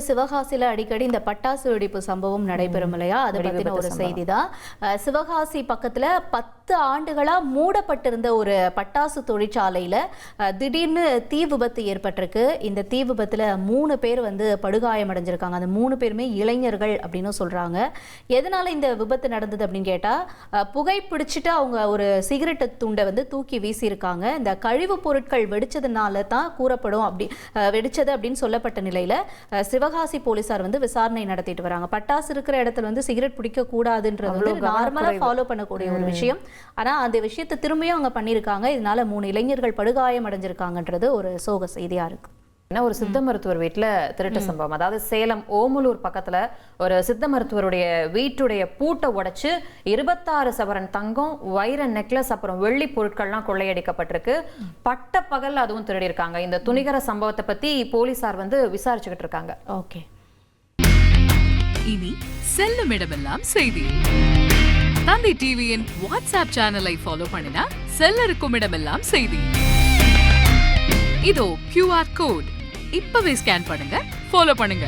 சிவகாசியில அடிக்கடி இந்த பட்டாசு வெடிப்பு சம்பவம் நடைபெறும் இல்லையா, அதை பத்தின ஒரு செய்தி தான். சிவகாசி பக்கத்துல 10 ஆண்டுகளா மூடப்பட்டிருந்த ஒரு பட்டாசு தொழிற்சாலையில திடீர்னு தீ விபத்து ஏற்பட்டிருக்கு. இந்த தீ விபத்துல 3 பேர் படுகாயம் அடைஞ்சிருக்காங்க. அந்த 3 பேருமே இளைஞர்கள் அப்படின்னு சொல்றாங்க. எதனால இந்த விபத்து நடந்தது அப்படின்னு கேட்டா, புகை பிடிச்சிட்டு அவங்க ஒரு சிகரெட் துண்டை தூக்கி வீசியிருக்காங்க. இந்த கழிவு பொருட்கள் வெடிச்சதுனால தான் கூறப்படும் வெடிச்சது அப்படின்னு சொல்லப்பட்ட நிலையில சிவகாசி போலீசார் விசாரணை நடத்திட்டு வராங்க. பட்டாசு இருக்கிற இடத்துல சிகரெட் பிடிக்க கூடாதுன்றது நார்மலா ஃபாலோ பண்ணக்கூடிய ஒரு விஷயம். ஆனா அந்த விஷயத்தை திரும்பியும் அவங்க பண்ணிருக்காங்க. இதனால 3 இளைஞர்கள் படுகாயம் அடைஞ்சிருக்காங்கன்றது ஒரு சோக செய்தியா இருக்கு. ஒரு சித்த மருத்துவர் வீட்டுல திருட்டு சம்பவம். அதாவது சேலம் ஓமலூர் பக்கத்துல ஒரு சித்த மருத்துவருடைய வீட்டுடைய பூட்டை உடைச்சு 26 சவரன் தங்கம், வைர நெக்லஸ், அப்புறம் வெள்ளி பொருட்கள்லாம் கொள்ளையடிக்கப்பட்டிருக்கு. பட்ட பகல் அதுவும் திருடி இருக்காங்க. இந்த துணிகர சம்பவத்தை பத்தி போலீசார் விசாரிச்சுக்கிட்டு இருக்காங்க. ஓகே, இனி செல்லும் இடமெல்லாம் செய்தி. தந்தி டிவியின் வாட்ஸ்அப் சேனலை ஃபாலோ பண்ணினா செல்ல இருக்கும் இடமெல்லாம் செய்தி. இதோ QR கோட் இப்பவே ஸ்கேன் பண்ணுங்க, ஃபாலோ பண்ணுங்க.